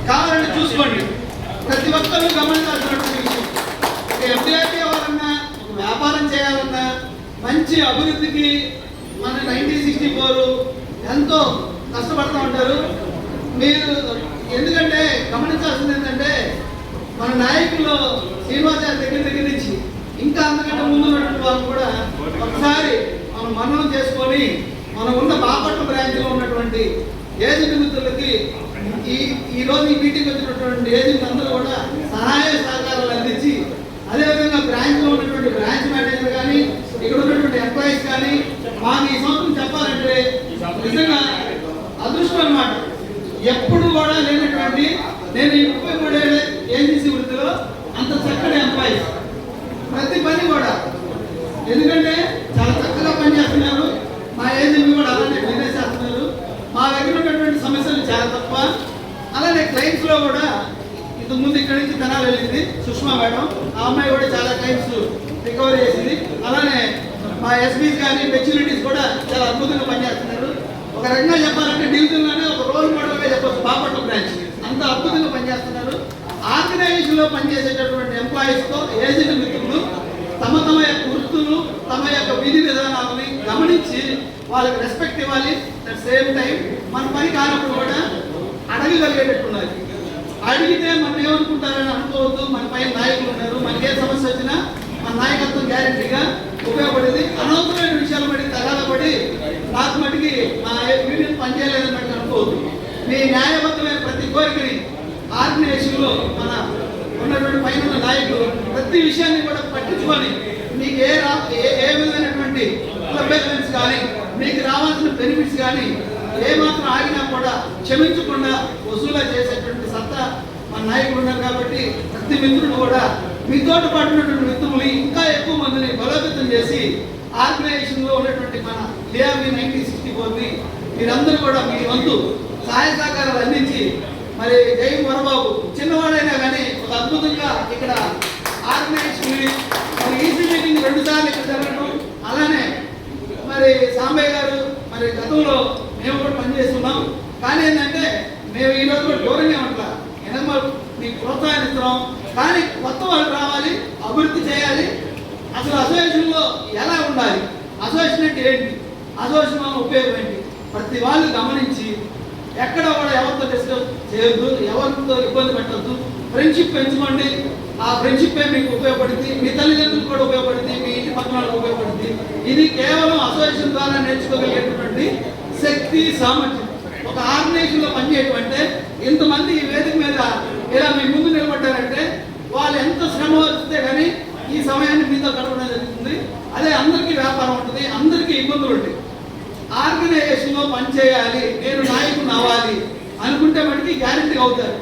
కావాలంటే చూసుకోండి. ప్రతి ఒక్కరూ గమనించాల్సినటువంటి విషయం. ఒక ఎంప్లాయీ అవ్వాలన్నా, ఒక వ్యాపారం చేయాలన్నా, మంచి అభివృద్ధికి మన 1964 ఎంతో కష్టపడుతూ ఉంటారు. మీరు ఎందుకంటే గమనించాల్సింది ఏంటంటే, మన నాయకులు శ్రీనివాసారి దగ్గర నుంచి ఇంకా అంతకంటే ముందు ఉన్నటువంటి వాళ్ళు కూడా ఒకసారి మనం మననం చేసుకొని మనం ఉన్న బాపట్ల బ్రాంచ్లో ఉన్నటువంటి ఏజెంట్ మిత్రులకి ఈ రోజు ఈ మీటింగ్ వచ్చినటువంటి ఏజెంట్ అందరూ కూడా సహాయ సహకారాలు అందించి, అదేవిధంగా బ్రాంచ్లో ఉన్నటువంటి బ్రాంచ్ మేనేజర్ కానీ, ఇక్కడ ఉన్నటువంటి ఎంప్లాయీస్ కానీ మాకు ఈ సంవత్సరం చెప్పాలంటే నిజంగా అదృష్టం అన్నమాట. ఎప్పుడు కూడా లేనటువంటి, నేను 33 ఏళ్ళ ఏజెన్సీ వృత్తిలో అంత చక్కటి ఎంప్లాయీస్, ప్రతి పని కూడా ఎందుకంటే చాలా చక్కగా పనిచేస్తున్నారు. మా ఏజెంట్ కూడా అలానే బిజినెస్ చేస్తున్నారు. మా దగ్గర ఉన్నటువంటి సమస్యలు చాలా తక్కువ. అలానే క్లయింట్స్ లో కూడా ఇంతకుముందు ఇక్కడ నుంచి తెనాలి వెళ్ళింది సుష్మా మేడం, ఆ అమ్మాయి కూడా చాలా క్లయింట్స్ రికవరీ చేసింది. అలానే మా ఎస్బీస్ కానీ మెచ్యూరిటీస్ కూడా చాలా అద్భుతంగా పనిచేస్తున్నారు. ఒక రకంగా చెప్పాలంటే డివిజన్లోనే ఒక రోల్ మోడల్గా చెప్పచ్చు బాపట్ల బ్రాంచ్, అంత అద్భుతంగా పనిచేస్తున్నారు. ఆర్గనైజేషన్ లో పనిచేసేటటువంటి ఎంప్లాయీస్ తో ఏజెంట్ మిత్రులు తమ యొక్క వృత్తులు, తమ యొక్క విధి విధానాలని గమనించి వాళ్ళకి రెస్పెక్ట్ ఇవ్వాలి. అట్ సేమ్ టైం మన పని కానప్పుడు కూడా అడగగలిగేటట్టున్నారు. అడిగితే మనం ఏమనుకుంటారని అనుకోవద్దు. మన పైన నాయకులు ఉన్నారు, మనకి ఏ సమస్య వచ్చినా మన నాయకత్వం గ్యారెంటీగా ఉపయోగపడేది. అనవసరమైన విషయాలు పడి తగాదపడి నాకు మటుకి మా యూనియన్ పనిచేయలేదని బట్టి అనుకోవద్దు. మీ న్యాయబద్ధమైన ప్రతి కోరికని ఆర్గనైజేషన్ లో మన ఉన్నటువంటి పైన ఉన్న నాయకులు ప్రతి విషయాన్ని కూడా పట్టించుకొని మీకు ఏ విధమైనటువంటి బెనిఫిట్స్ కానీ, మీకు రావాల్సిన బెనిఫిట్స్ కానీ ఏమాత్రం ఆగినా కూడా క్షమించకుండా వసూలు చేసేటువంటి సత్తా మన నాయకులు ఉన్నారు. కాబట్టి ప్రతి మిత్రుడు కూడా మీతో పాటు ఉన్నటువంటి మిత్రులు ఇంకా ఎక్కువ మందిని బలోపేతం చేసి ఆర్గనైజేషన్ లో ఉన్నటువంటి మన DRV 1964ని మీరందరూ కూడా మీ వంతు సహాయ సహకారాలు అందించి, మరి జై వరబాబు చిన్నవాడైనా కానీ ఒక అద్భుతంగా ఇక్కడ ఆర్గనైజేషన్ మరి ఈసీ మీటింగ్ 2 సార్లు ఇక్కడ జరగడం, అలానే మరి సాంబయ్య గారు మరి గతంలో మేము కూడా పనిచేస్తున్నాం. కానీ ఏంటంటే మేము ఈ రోజు కూడా దూరంగా ఉంటాం, ఎనమా మీకు ప్రోత్సహిస్తున్నాం. కానీ కొత్త వాళ్ళు రావాలి, అభివృద్ధి చేయాలి. అసలు అసోసియేషన్లో ఎలా ఉండాలి, అసోసియేషన్ అంటే ఏంటి, అసోసియేషన్ వల్ల ఉపయోగం ఏంటి, ప్రతి వాళ్ళు గమనించి ఎక్కడ కూడా ఎవరితో డిస్కస్ చేయొద్దు, ఎవరితో ఇబ్బంది పెట్టద్దు. ఫ్రెండ్షిప్ పెంచుకోండి. ఆ ఫ్రెండ్షిప్ మీకు ఉపయోగపడుతుంది, మీ తల్లిదండ్రులకు కూడా ఉపయోగపడుతుంది, మీ ఇంటి పక్కన వాళ్ళకి ఉపయోగపడుతుంది. ఇది కేవలం అసోసియేషన్ ద్వారా నేర్చుకోగలిగేటువంటి శక్తి, సామర్థ్యం. ఒక ఆర్గనైజేషన్ లో పనిచేయటం అంటే ఇంతమంది ఈ వేదిక మీద ఇలా మీ ముందు నిలబడ్డారంటే వాళ్ళు ఎంత శ్రమ వస్తే కానీ ఈ సమయాన్ని మీతో గడపడం జరుగుతుంది. అదే అందరికీ వ్యాపారం ఉంటుంది, అందరికీ ఇబ్బందులు ఉంటాయి. ఆర్గనైజేషన్ లో పనిచేయాలి, నేను నాయకుడు అవ్వాలి అనుకుంటే మనకి గ్యారెంటీ అవుతారు.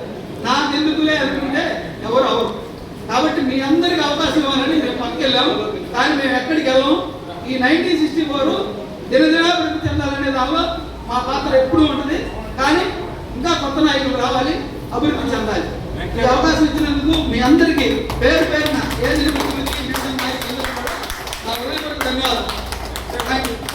నాకు ఎందుకులే అనుకుంటే ఎవరు అవరు. కాబట్టి మీ అందరికి అవకాశం ఇవ్వాలని మేము పట్టుకెళ్ళాము. కానీ మేము ఎక్కడికి వెళ్ళాము. ఈ 1964 దినదినాభివృద్ధి చెందాలనే దానిలో మా పాత్ర ఎప్పుడూ ఉంటుంది. కానీ ఇంకా కొత్త నాయకులు రావాలి, అభివృద్ధి చెందాలి. ఈ అవకాశం ఇచ్చినందుకు మీ అందరికీ పేరు పేరున ధన్యవాదాలు. Thank you.